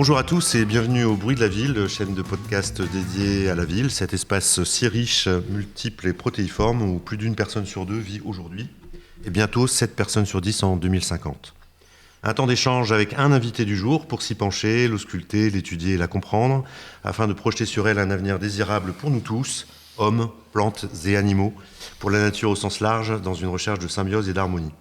Bonjour à tous et bienvenue au Bruit de la Ville, chaîne de podcast dédiée à la ville, cet espace si riche, multiple et protéiforme où plus d'une personne sur deux vit aujourd'hui et bientôt 7 personnes sur 10 en 2050. Un temps d'échange avec un invité du jour pour s'y pencher, l'ausculter, l'étudier et la comprendre, afin de projeter sur elle un avenir désirable pour nous tous, hommes, plantes et animaux, pour la nature au sens large, dans une recherche de symbiose et d'harmonie.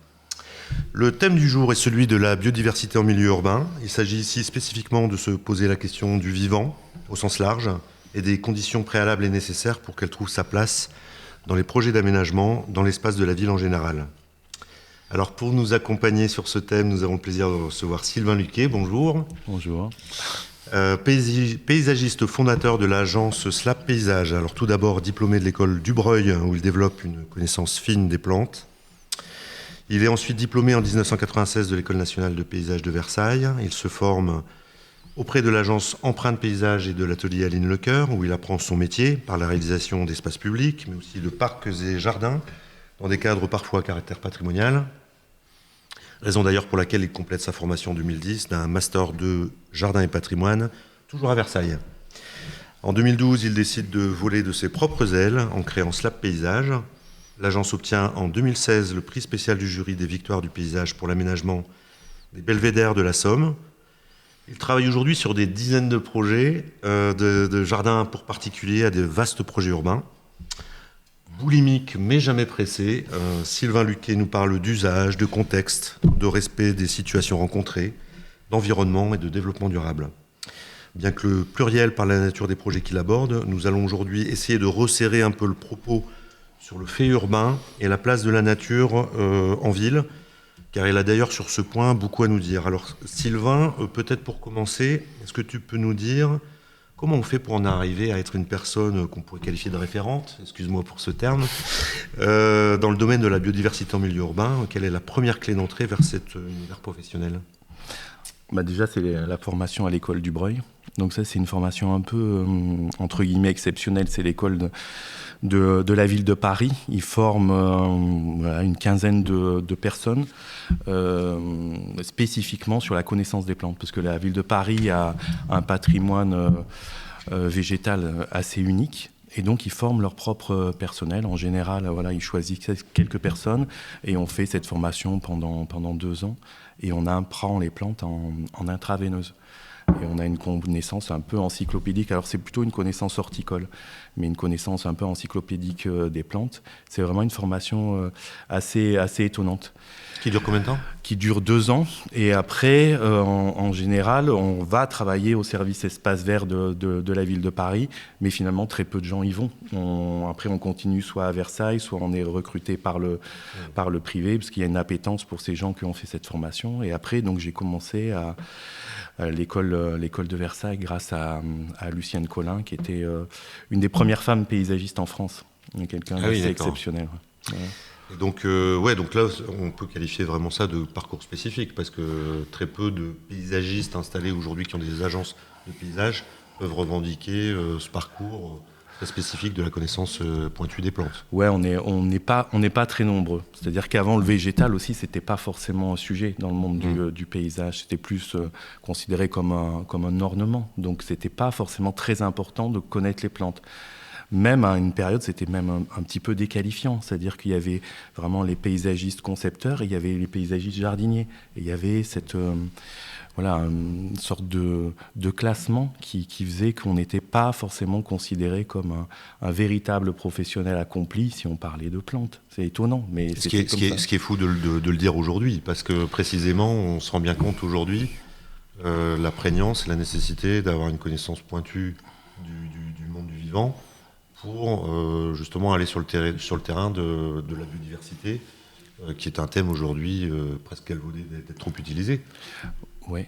Le thème du jour est celui de la biodiversité en milieu urbain. Il s'agit ici spécifiquement de se poser la question du vivant, au sens large, et des conditions préalables et nécessaires pour qu'elle trouve sa place dans les projets d'aménagement, dans l'espace de la ville en général. Alors pour nous accompagner sur ce thème, nous avons le plaisir de recevoir Sylvain Luquet. Bonjour. Bonjour. Paysagiste fondateur de l'agence Slap Paysage. Alors tout d'abord diplômé de l'école Dubreuil, où il développe une connaissance fine des plantes. Il est ensuite diplômé en 1996 de l'École nationale de paysage de Versailles. Il se forme auprès de l'agence Empreinte Paysage et de l'atelier Aline Lecoeur, où il apprend son métier par la réalisation d'espaces publics, mais aussi de parcs et jardins, dans des cadres parfois à caractère patrimonial. Raison d'ailleurs pour laquelle il complète sa formation en 2010 d'un master de jardin et patrimoine, toujours à Versailles. En 2012, il décide de voler de ses propres ailes en créant Slap Paysage. L'agence obtient en 2016 le prix spécial du jury des victoires du paysage pour l'aménagement des belvédères de la Somme. Il travaille aujourd'hui sur des dizaines de projets de jardins pour particuliers à de vastes projets urbains. Boulimique mais jamais pressé, Sylvain Luquet nous parle d'usage, de contexte, de respect des situations rencontrées, d'environnement et de développement durable. Bien que le pluriel par la nature des projets qu'il aborde, nous allons aujourd'hui essayer de resserrer un peu le propos sur le fait urbain et la place de la nature en ville, car il a d'ailleurs sur ce point beaucoup à nous dire. Alors Sylvain, peut-être pour commencer, est-ce que tu peux nous dire comment on fait pour en arriver à être une personne qu'on pourrait qualifier de référente, excuse-moi pour ce terme, dans le domaine de la biodiversité en milieu urbain? Quelle est la première clé d'entrée vers cet univers professionnel? Déjà, c'est la formation à l'école Dubreuil. Donc ça, c'est une formation un peu, entre guillemets, exceptionnelle. C'est l'école de la ville de Paris. Ils forment une quinzaine de personnes spécifiquement sur la connaissance des plantes. Parce que la ville de Paris a un patrimoine végétal assez unique. Et donc, ils forment leur propre personnel. En général, ils choisissent quelques personnes et on fait cette formation pendant 2 ans. Et on apprend les plantes en intraveineuse. Et on a une connaissance un peu encyclopédique. Alors, c'est plutôt une connaissance horticole, mais une connaissance un peu encyclopédique des plantes. C'est vraiment une formation assez étonnante. Qui dure combien de temps? Qui dure 2 ans. Et après, en général, on va travailler au service espace vert de la ville de Paris, mais finalement, très peu de gens y vont. Après, on continue soit à Versailles, soit on est recruté par le privé, parce qu'il y a une appétence pour ces gens qui ont fait cette formation. Et après, donc, j'ai commencé à l'école de Versailles grâce à Lucienne Collin, qui était une des premières femmes paysagistes en France. Quelqu'un d'assez exceptionnel. Ouais. Et donc là, on peut qualifier vraiment ça de parcours spécifique, parce que très peu de paysagistes installés aujourd'hui qui ont des agences de paysage peuvent revendiquer ce parcours très spécifique de la connaissance pointue des plantes. Ouais, on n'est pas très nombreux. C'est-à-dire qu'avant, le végétal aussi, c'était pas forcément un sujet dans le monde du paysage. C'était plus considéré comme un ornement. Donc, c'était pas forcément très important de connaître les plantes. Même à une période, c'était même un petit peu déqualifiant. C'est-à-dire qu'il y avait vraiment les paysagistes concepteurs et il y avait les paysagistes jardiniers. Et il y avait une sorte de classement qui faisait qu'on n'était pas forcément considéré comme un véritable professionnel accompli si on parlait de plantes. C'est étonnant, mais ce qui est fou de le dire aujourd'hui, parce que précisément, on se rend bien compte aujourd'hui la prégnance et la nécessité d'avoir une connaissance pointue du monde du vivant pour justement aller sur le terrain de la biodiversité, qui est un thème aujourd'hui presque galvaudé d'être trop utilisé. Oui.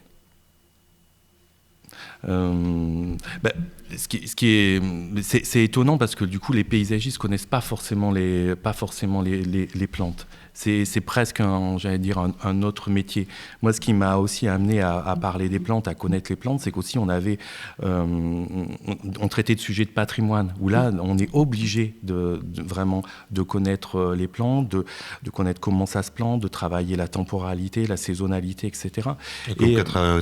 C'est étonnant parce que du coup les paysagistes connaissent pas forcément les plantes. C'est presque un autre métier. Moi, ce qui m'a aussi amené à parler des plantes, à connaître les plantes, c'est qu'aussi on traitait de sujets de patrimoine, où là, on est obligé vraiment de connaître les plantes, de connaître comment ça se plante, de travailler la temporalité, la saisonnalité, etc.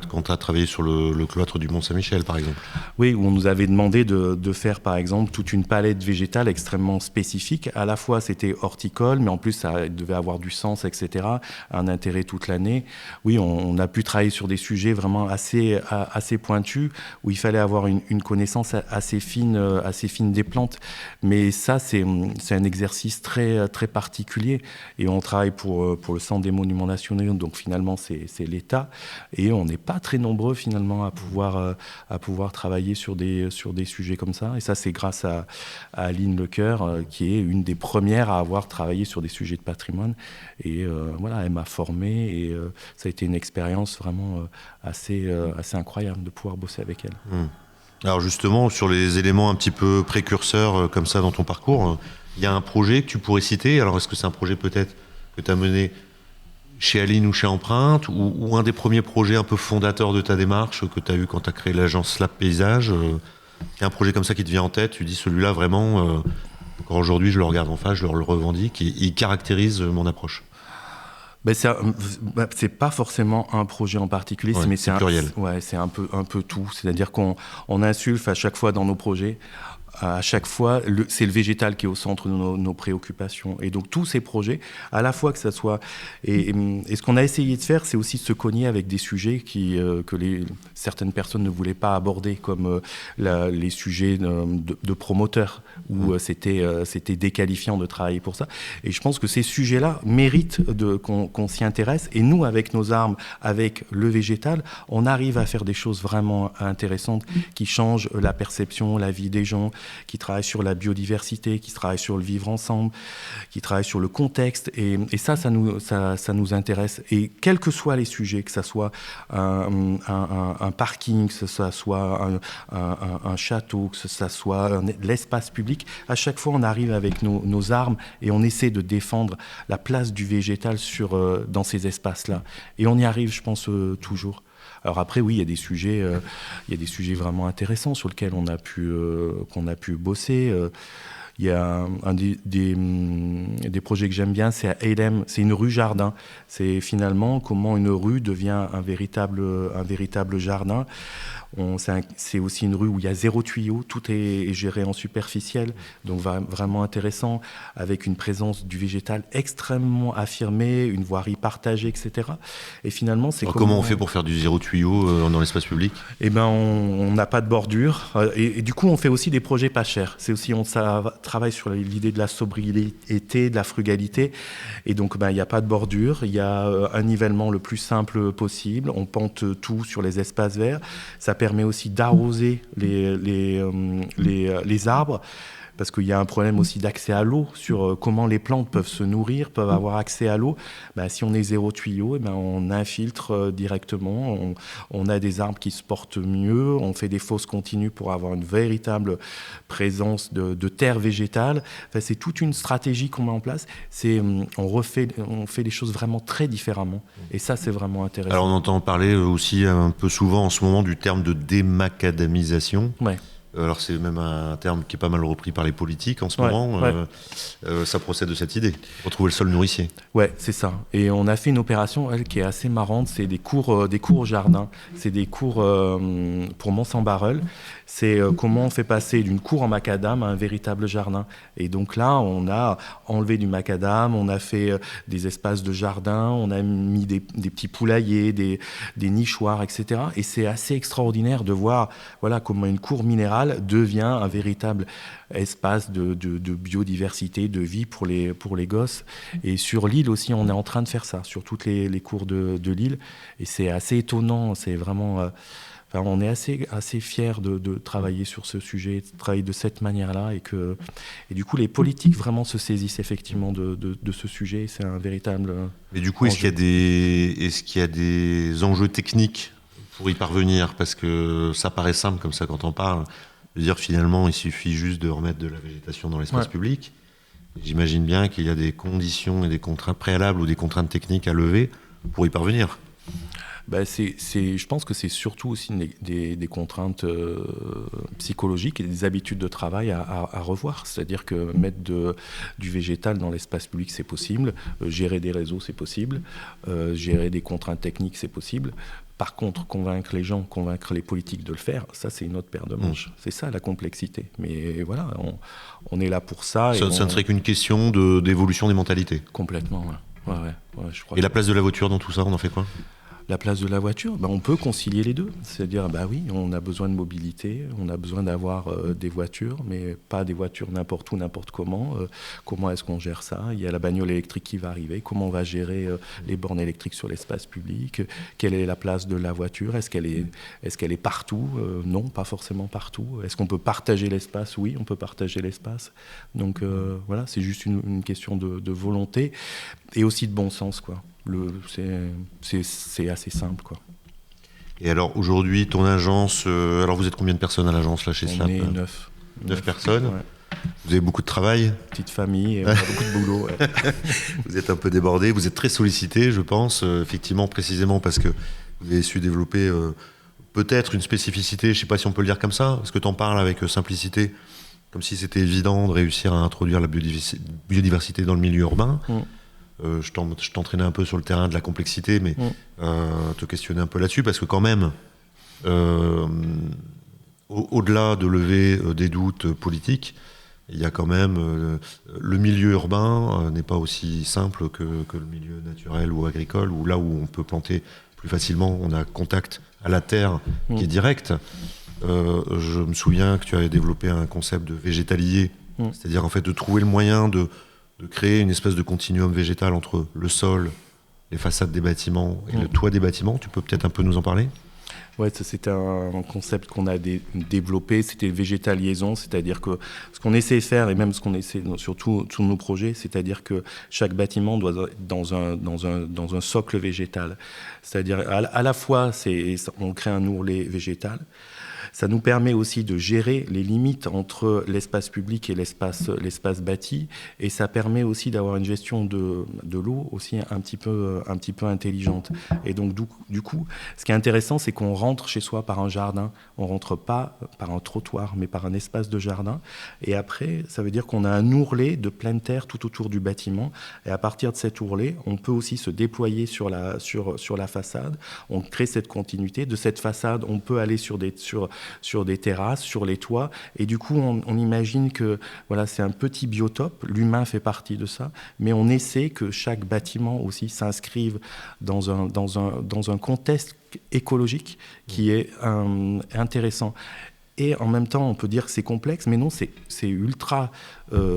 Quand tu as travaillé sur le cloître du Mont-Saint-Michel, par exemple. Oui, où on nous avait demandé de faire, par exemple, toute une palette végétale extrêmement spécifique. À la fois, c'était horticole, mais en plus, ça devait avoir du sens, etc., un intérêt toute l'année. Oui, on a pu travailler sur des sujets vraiment assez pointus, où il fallait avoir une connaissance assez fine des plantes. Mais ça, c'est un exercice très, très particulier. Et on travaille pour le Centre des Monuments Nationaux, donc finalement, c'est l'État. Et on n'est pas très nombreux, finalement, à pouvoir travailler sur des sujets comme ça. Et ça, c'est grâce à Aline Lecoeur, qui est une des premières à avoir travaillé sur des sujets de patrimoine. Et voilà, elle m'a formé et ça a été une expérience vraiment assez incroyable de pouvoir bosser avec elle. Alors justement, sur les éléments un petit peu précurseurs comme ça dans ton parcours, il y a un projet que tu pourrais citer. Alors est-ce que c'est un projet peut-être que tu as mené chez Aline ou chez Empreinte, ou un des premiers projets un peu fondateurs de ta démarche que tu as eu quand tu as créé l'agence Slap Paysage, il y a un projet comme ça qui te vient en tête, tu dis celui-là vraiment, encore aujourd'hui je le regarde en face, je le revendique, il caractérise mon approche. C'est pas forcément un projet en particulier, mais c'est pluriel. C'est un peu tout. C'est-à-dire qu'on insuffle à chaque fois dans nos projets. À chaque fois, c'est le végétal qui est au centre de nos préoccupations. Et donc, tous ces projets, à la fois que ça soit... Et ce qu'on a essayé de faire, c'est aussi de se cogner avec des sujets que certaines personnes ne voulaient pas aborder, comme les sujets de promoteurs, où c'était déqualifiant de travailler pour ça. Et je pense que ces sujets-là méritent qu'on s'y intéresse. Et nous, avec nos armes, avec le végétal, on arrive à faire des choses vraiment intéressantes qui changent la perception, la vie des gens, qui travaillent sur la biodiversité, qui travaillent sur le vivre ensemble, qui travaillent sur le contexte. Et ça nous intéresse. Et quels que soient les sujets, que ça soit un parking, que ça soit un château, que ça soit l'espace public, à chaque fois, on arrive avec nos armes et on essaie de défendre la place du végétal dans ces espaces-là. Et on y arrive, je pense, toujours. Alors après, oui, il y a des sujets vraiment intéressants sur lesquels qu'on a pu bosser. Il y a un des projets que j'aime bien, c'est à Eylem, c'est une rue jardin. C'est finalement comment une rue devient un véritable jardin. C'est aussi une rue où il y a 0 tuyau, tout est géré en superficiel, donc vraiment intéressant, avec une présence du végétal extrêmement affirmée, une voirie partagée, etc. Et finalement, c'est comment on fait pour faire du 0 tuyau dans l'espace public ? Eh ben, on n'a pas de bordure, et du coup, on fait aussi des projets pas chers. C'est aussi, on travaille sur l'idée de la sobriété, de la frugalité, et donc, il n'y a pas de bordure, il y a un nivellement le plus simple possible, on pente tout sur les espaces verts. Ça permet aussi d'arroser les arbres, parce qu'il y a un problème aussi d'accès à l'eau, sur comment les plantes peuvent se nourrir, peuvent avoir accès à l'eau. Si on est 0 tuyau, on infiltre directement, on a des arbres qui se portent mieux, on fait des fosses continues pour avoir une véritable présence de terre végétale. C'est toute une stratégie qu'on met en place. On fait les choses vraiment très différemment. Et ça, c'est vraiment intéressant. Alors on entend parler aussi un peu souvent en ce moment du terme de démacadamisation. Ouais. Alors c'est même un terme qui est pas mal repris par les politiques en ce moment. Ça procède de cette idée, retrouver le sol nourricier. Ouais, c'est ça. Et on a fait une opération qui est assez marrante, c'est des cours au jardin. C'est des cours pour Mont-Saint-Barreul. C'est comment on fait passer d'une cour en macadam à un véritable jardin. Et donc là, on a enlevé du macadam, on a fait des espaces de jardin, on a mis des petits poulaillers, des nichoirs, etc. Et c'est assez extraordinaire de voir comment une cour minérale devient un véritable espace de biodiversité, de vie pour les gosses. Et sur l'île aussi, on est en train de faire ça, sur toutes les cours de l'île. Et c'est assez étonnant, c'est vraiment... on est assez fiers de travailler sur ce sujet, de travailler de cette manière-là, et du coup, les politiques vraiment se saisissent effectivement de ce sujet. C'est un véritable... Mais du coup, est-ce qu'il y a des enjeux techniques pour y parvenir? Parce que ça paraît simple comme ça quand on parle. De dire finalement, il suffit juste de remettre de la végétation dans l'espace public. J'imagine bien qu'il y a des conditions et des contraintes préalables ou des contraintes techniques à lever pour y parvenir. Je pense que c'est surtout aussi des contraintes psychologiques et des habitudes de travail à revoir. C'est-à-dire que mettre du végétal dans l'espace public, c'est possible. Gérer des réseaux, c'est possible. Gérer des contraintes techniques, c'est possible. Par contre, convaincre les gens, convaincre les politiques de le faire, ça, c'est une autre paire de manches. C'est ça, la complexité. Mais voilà, on est là pour ça. Ça ne serait qu'une question d'évolution des mentalités. Complètement, ouais, je crois. Et la place de la voiture dans tout ça, on en fait quoi ? La place de la voiture, on peut concilier les deux. C'est-à-dire, oui, on a besoin de mobilité, on a besoin d'avoir des voitures, mais pas des voitures n'importe où, n'importe comment. Comment est-ce qu'on gère ça ? Il y a la bagnole électrique qui va arriver. Comment on va gérer les bornes électriques sur l'espace public ? Quelle est la place de la voiture ? Est-ce qu'elle est partout ? Non, pas forcément partout. Est-ce qu'on peut partager l'espace ? Oui, on peut partager l'espace. Donc voilà, c'est juste une question de volonté et aussi de bon sens, quoi. C'est assez simple, quoi. Et alors aujourd'hui, ton agence, alors vous êtes combien de personnes à l'agence là chez SLAP ? On est 9. 9 personnes. Ouais. Vous avez beaucoup de travail. Petite famille, on a beaucoup de boulot. Ouais. Vous êtes un peu débordé, vous êtes très sollicité, je pense, effectivement, précisément parce que vous avez su développer peut-être une spécificité, je ne sais pas si on peut le dire comme ça, parce que tu en parles avec simplicité, comme si c'était évident de réussir à introduire la biodiversité dans le milieu urbain. Je t'entraînais un peu sur le terrain de la complexité, mais te questionner un peu là-dessus, parce que quand même, au-delà de lever des doutes politiques, il y a quand même le milieu urbain n'est pas aussi simple que le milieu naturel ou agricole, où là où on peut planter plus facilement, on a contact à la terre qui est direct. Je me souviens que tu avais développé un concept de végétalier, c'est-à-dire en fait de trouver le moyen de créer une espèce de continuum végétal entre le sol, les façades des bâtiments et le toit des bâtiments. Tu peux peut-être un peu nous en parler ? Ouais, c'était un concept qu'on a développé, c'était végétaliaison, c'est-à-dire que ce qu'on essaie de faire, et même ce qu'on essaie sur tous nos projets, c'est-à-dire que chaque bâtiment doit être dans un socle végétal. C'est-à-dire à la fois, on crée un ourlet végétal. Ça nous permet aussi de gérer les limites entre l'espace public et l'espace bâti, et ça permet aussi d'avoir une gestion de l'eau aussi un petit peu intelligente. Et donc du coup, ce qui est intéressant, c'est qu'on rentre chez soi par un jardin. On rentre pas par un trottoir, mais par un espace de jardin. Et après, ça veut dire qu'on a un ourlet de pleine terre tout autour du bâtiment. Et à partir de cet ourlet, on peut aussi se déployer sur la façade. On crée cette continuité. De cette façade, on peut aller sur des terrasses, sur les toits, et du coup on imagine que voilà, c'est un petit biotope, l'humain fait partie de ça, mais on essaie que chaque bâtiment aussi s'inscrive dans un contexte écologique qui est intéressant. Et en même temps, on peut dire que c'est complexe, mais non, c'est ultra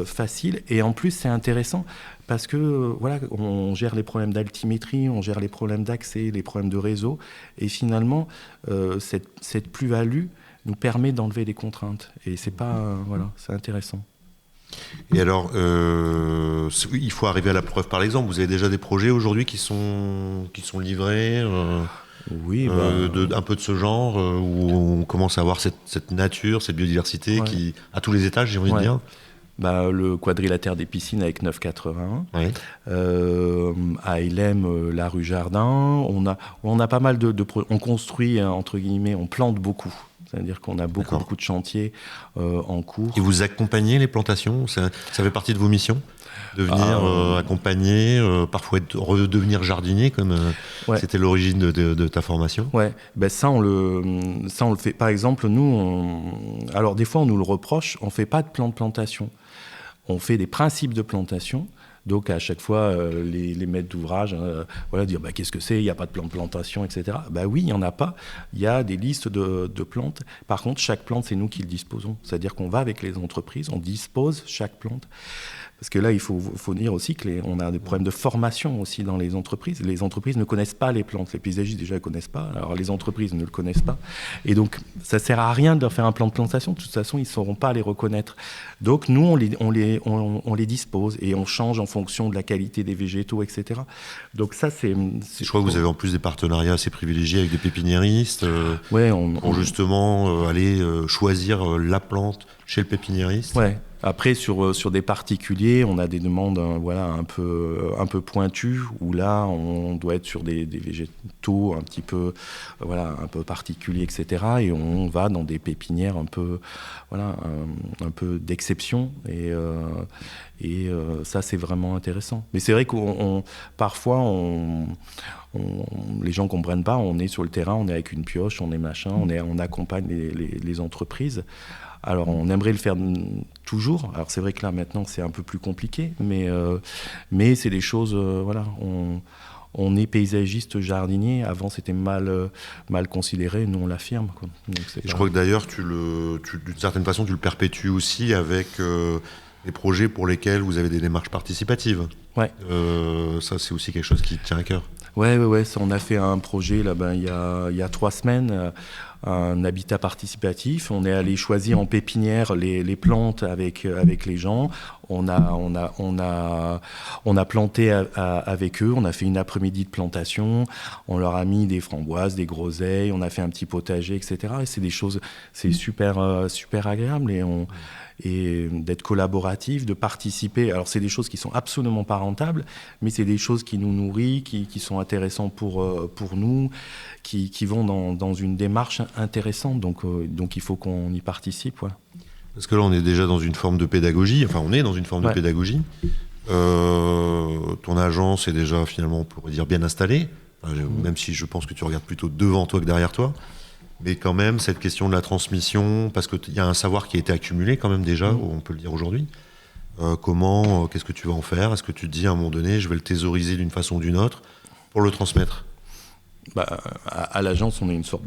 facile, et en plus c'est intéressant parce que voilà, on gère les problèmes d'altimétrie, on gère les problèmes d'accès, les problèmes de réseau, et finalement cette plus-value nous permet d'enlever des contraintes, et c'est intéressant. Et alors, il faut arriver à la preuve par l'exemple. Vous avez déjà des projets aujourd'hui qui sont livrés oui, un peu de ce genre, où on commence à avoir cette nature, cette biodiversité qui, à tous les étages, j'ai envie de dire. Le quadrilatère des piscines avec 9,81. À Hélène, la rue Jardin. On a pas mal on construit, entre guillemets, on plante beaucoup. C'est-à-dire qu'on a beaucoup de chantiers en cours. Et vous accompagnez les plantations ? Ça fait partie de vos missions ? De venir accompagner, parfois redevenir jardinier, comme c'était l'origine de ta formation. Ouais, ça on le fait. Par exemple, nous, alors des fois on nous le reproche, on fait pas de plan de plantation. On fait des principes de plantation. Donc à chaque fois, les maîtres d'ouvrage dire qu'est-ce que c'est ? Il n'y a pas de plan de plantation, etc. Oui, il n'y en a pas. Il y a des listes de plantes. Par contre, chaque plante, c'est nous qui le disposons. C'est-à-dire qu'on va avec les entreprises, on dispose chaque plante. Parce que là, il faut dire aussi qu'on a des problèmes de formation aussi dans les entreprises. Les entreprises ne connaissent pas les plantes. Les paysagistes, déjà, ne connaissent pas. Alors, les entreprises ne le connaissent pas. Et donc, ça ne sert à rien de leur faire un plan de plantation. De toute façon, ils ne sauront pas les reconnaître. Donc, nous, on les dispose et on change en fonction de la qualité des végétaux, etc. Donc ça, Je crois que vous avez en plus des partenariats assez privilégiés avec des pépiniéristes ouais, pour justement aller choisir la plante chez le pépiniériste. Ouais. Après, sur des particuliers, on a des demandes voilà, un peu pointues, où là, on doit être sur des végétaux un petit peu, voilà, un peu particuliers, etc. Et on va dans des pépinières un peu, voilà, un peu d'exception. Et ça, c'est vraiment intéressant. Mais c'est vrai parfois, les gens ne comprennent pas. On est sur le terrain, on est avec une pioche, on est machin, on accompagne les entreprises. Alors, on aimerait le faire toujours. Alors, c'est vrai que là, maintenant, c'est un peu plus compliqué, mais c'est des choses, voilà. On est paysagiste jardinier. Avant, c'était mal considéré. Nous, on l'affirme, quoi. Donc, je crois que d'ailleurs, d'une certaine façon, tu le perpétues aussi avec les projets pour lesquels vous avez des démarches participatives. Ouais. Ça, c'est aussi quelque chose qui te tient à cœur. Ouais. Ça, on a fait un projet là, il y a 3 semaines. Un habitat participatif. On est allé choisir en pépinière les plantes avec les gens. On a planté avec eux. On a fait une après-midi de plantation. On leur a mis des framboises, des groseilles. On a fait un petit potager, etc. Et c'est des choses, c'est super agréable. Et d'être collaboratif, de participer. Alors, c'est des choses qui sont absolument pas rentables, mais c'est des choses qui nous nourrissent, qui sont intéressantes pour nous, qui vont dans une démarche intéressante. Donc il faut qu'on y participe. Ouais. Parce que là, on est déjà dans une forme de pédagogie. Enfin, on est dans une forme de pédagogie. Ton agence est déjà, finalement, on pourrait dire, bien installée. Même si je pense que tu regardes plutôt devant toi que derrière toi. Mais quand même, cette question de la transmission, parce qu'il y a un savoir qui a été accumulé quand même déjà, on peut le dire aujourd'hui. Qu'est-ce que tu vas en faire? Est-ce que tu te dis à un moment donné, je vais le thésauriser d'une façon ou d'une autre pour le transmettre? À l'agence, on est une sorte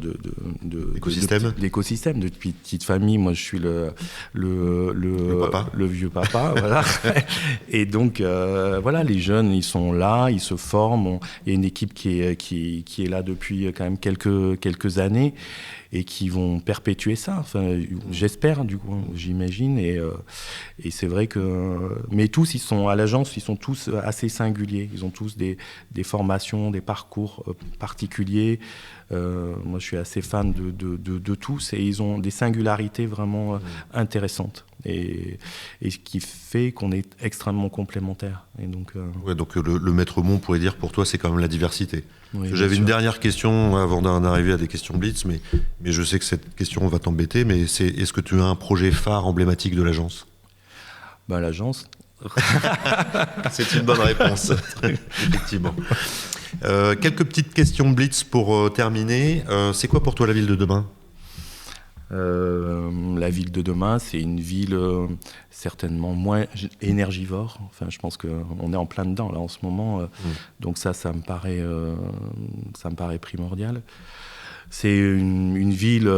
d'écosystème de petite famille. Moi, je suis le vieux papa, voilà. Et donc, voilà, les jeunes, ils sont là, ils se forment. Il y a une équipe qui est là depuis quand même quelques années et qui vont perpétuer ça. Enfin, j'espère, du coup, j'imagine. Et c'est vrai que... Mais tous, à l'agence, ils sont tous assez singuliers. Ils ont tous des formations, des parcours particuliers. Moi, je suis assez fan de tous. Et ils ont des singularités vraiment intéressantes. Et ce qui fait qu'on est extrêmement complémentaires. Et donc, ouais, donc le maître mot, on pourrait dire, pour toi, c'est quand même la diversité. Oui, j'avais une dernière question avant d'arriver à des questions blitz, mais je sais que cette question va t'embêter, mais est-ce que tu as un projet phare emblématique de l'agence? L'agence... C'est une bonne réponse, effectivement. Quelques petites questions blitz pour terminer. C'est quoi pour toi la ville de demain? La ville de demain, c'est une ville certainement moins énergivore. Enfin, je pense qu'on est en plein dedans là en ce moment. Donc ça me paraît primordial. C'est une ville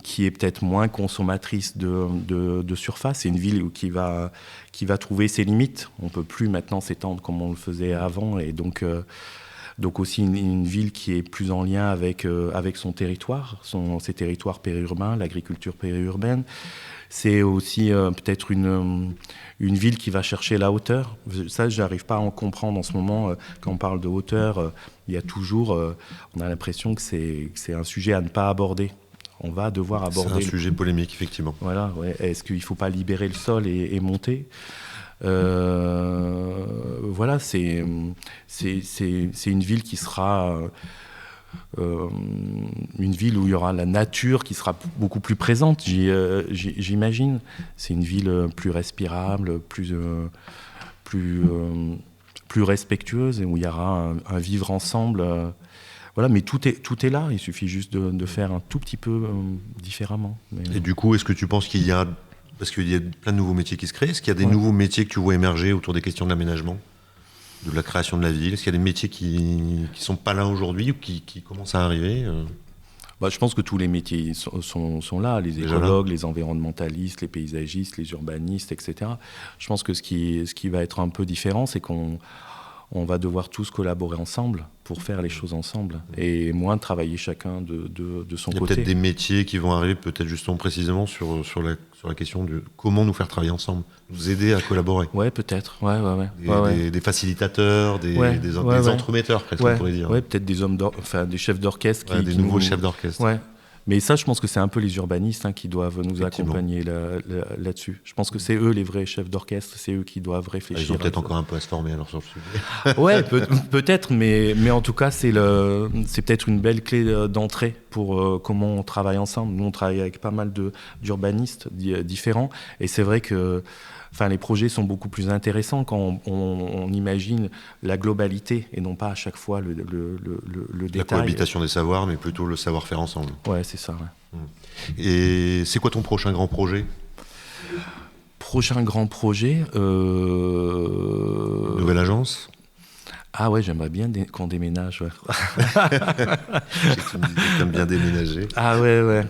qui est peut-être moins consommatrice de surface. C'est une ville qui va trouver ses limites. On ne peut plus maintenant s'étendre comme on le faisait avant. Et donc aussi une ville qui est plus en lien avec son territoire, ses territoires périurbains, l'agriculture périurbaine. C'est aussi peut-être une ville qui va chercher la hauteur. Ça, je n'arrive pas à en comprendre en ce moment. Quand on parle de hauteur, il y a toujours... on a l'impression que c'est un sujet à ne pas aborder. On va devoir aborder... C'est un sujet polémique, effectivement. Voilà, ouais. Est-ce qu'il ne faut pas libérer le sol et monter ? Voilà, c'est une ville qui sera une ville où il y aura la nature qui sera beaucoup plus présente, j'imagine. C'est une ville plus respirable, plus respectueuse, et où il y aura un vivre ensemble. Voilà, mais tout est là. Il suffit juste de faire un tout petit peu différemment. Et du coup, est-ce que tu penses qu'il y a... Parce qu'il y a plein de nouveaux métiers qui se créent. Est-ce qu'il y a des nouveaux métiers que tu vois émerger autour des questions de l'aménagement, de la création de la ville? Est-ce qu'il y a des métiers qui sont pas là aujourd'hui ou qui commencent à arriver? Je pense que tous les métiers sont là. Les écologues, les environnementalistes, les paysagistes, les urbanistes, etc. Je pense que ce qui va être un peu différent, c'est qu'on on va devoir tous collaborer ensemble pour faire les choses ensemble et moins travailler chacun de son côté. Il y a peut-être des métiers qui vont arriver, peut-être justement précisément sur la question de comment nous faire travailler ensemble, nous aider à collaborer. Ouais, peut-être. Des facilitateurs, des entremetteurs, presque, on pourrait dire. Ouais, peut-être des chefs d'orchestre. Des nouveaux chefs d'orchestre. Ouais. Mais ça, je pense que c'est un peu les urbanistes qui doivent nous accompagner là-dessus. Je pense que c'est eux les vrais chefs d'orchestre, c'est eux qui doivent réfléchir. Ils ont peut-être encore un peu à se former alors sur le sujet. Ouais, peut-être, mais en tout cas, c'est peut-être une belle clé d'entrée pour comment on travaille ensemble. Nous, on travaille avec pas mal d'urbanistes différents, et c'est vrai que les projets sont beaucoup plus intéressants quand on imagine la globalité et non pas à chaque fois le détail. La cohabitation des savoirs, mais plutôt le savoir-faire ensemble. Ouais, c'est ça. Ouais. Et c'est quoi ton prochain grand projet ? Prochain grand projet Nouvelle agence ? Ah ouais, j'aimerais bien qu'on déménage. Ouais. Je sais que tu me dis que t'aimes bien déménager. Ah ouais.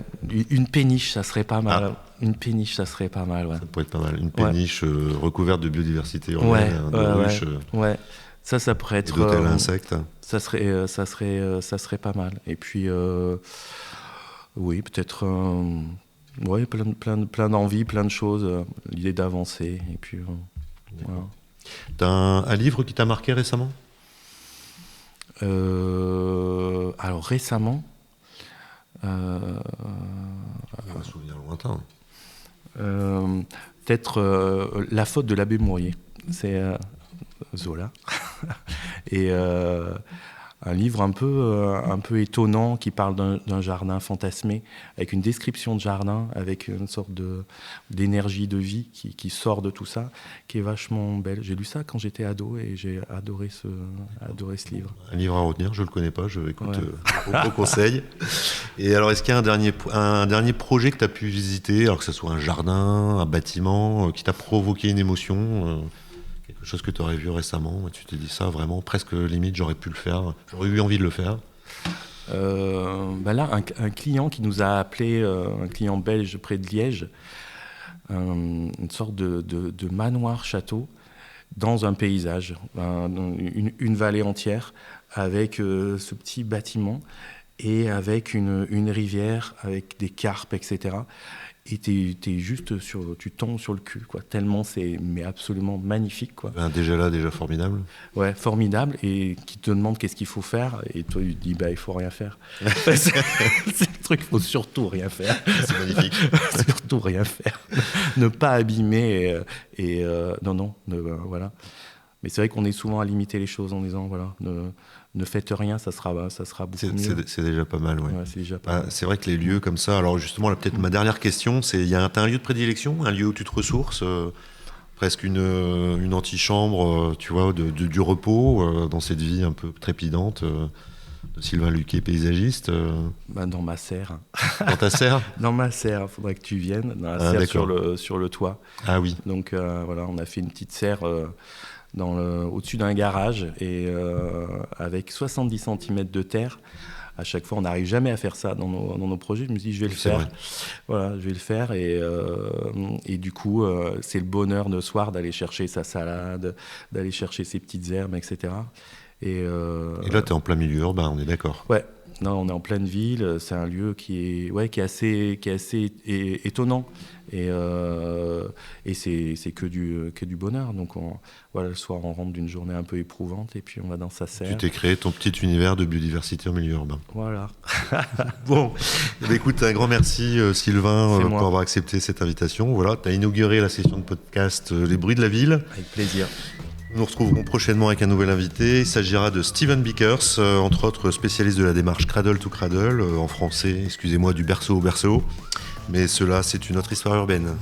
Une péniche, ça serait pas mal. Une péniche, ça serait pas mal. Ouais. Ça pourrait être pas mal. Une péniche recouverte de biodiversité urbaine, de ruches. Ouais. Ça pourrait être. Et d'hôtels à insectes. Ça serait pas mal. Et puis, oui, peut-être. Plein d'envies, plein de choses. L'idée d'avancer. Et puis, voilà. T'as un livre qui t'a marqué récemment ? Alors récemment, un souvenir lointain. Peut-être La faute de l'abbé Mourier. C'est Zola. Et un livre un peu étonnant qui parle d'un jardin fantasmé, avec une description de jardin, avec une sorte d'énergie de vie qui sort de tout ça, qui est vachement belle. J'ai lu ça quand j'étais ado et j'ai adoré ce livre. Un livre à retenir, je ne le connais pas, je écoute au conseil. Et alors, est-ce qu'il y a un dernier projet que tu as pu visiter, alors que ce soit un jardin, un bâtiment, qui t'a provoqué une émotion quelque chose que tu aurais vu récemment, et tu t'es dit ça vraiment, presque limite, j'aurais pu le faire, j'aurais eu envie de le faire. Là, un client qui nous a appelé, un client belge près de Liège, une sorte de manoir-château dans un paysage, une vallée entière, avec ce petit bâtiment et avec une rivière, avec des carpes, etc. Et tu tombes sur le cul, quoi. Tellement c'est absolument magnifique, quoi. Déjà formidable. Ouais, formidable, et qui te demande qu'est-ce qu'il faut faire, et toi tu te dis il faut rien faire. C'est le truc, il faut surtout rien faire. C'est magnifique. Surtout rien faire. Ne pas abîmer voilà. Mais c'est vrai qu'on est souvent à limiter les choses en disant voilà, ne faites rien, ça sera beaucoup mieux. C'est déjà pas mal, ouais. C'est déjà pas mal. C'est vrai que les lieux comme ça, alors justement, là, peut-être ma dernière question, c'est t'as un lieu de prédilection, un lieu où tu te ressources, presque une antichambre, tu vois, du repos, dans cette vie un peu trépidante de Sylvain Luquet, paysagiste. Dans ma serre. Dans ta serre ? Dans ma serre, il faudrait que tu viennes, dans la serre sur le toit. Ah oui. Donc voilà, on a fait une petite serre au-dessus d'un garage, et avec 70 cm de terre. À chaque fois, on n'arrive jamais à faire ça dans nos projets. Je me dis, je vais le faire. Voilà, je vais le faire. Et du coup, c'est le bonheur de soir d'aller chercher sa salade, d'aller chercher ses petites herbes, etc. Et là, tu es en plein milieu urbain, on est d'accord ? Ouais. Non, on est en pleine ville. C'est un lieu qui est assez étonnant. Et c'est que du bonheur. Donc le soir, on rentre d'une journée un peu éprouvante et puis on va dans sa serre. Tu t'es créé ton petit univers de biodiversité en milieu urbain. Voilà. Bon, écoute, un grand merci Sylvain pour avoir accepté cette invitation. Voilà, tu as inauguré la session de podcast Les bruits de la ville. Avec plaisir. Nous nous retrouverons prochainement avec un nouvel invité. Il s'agira de Steven Bickers, entre autres spécialiste de la démarche Cradle to Cradle, en français, excusez-moi, du berceau au berceau. Mais cela, c'est une autre histoire urbaine.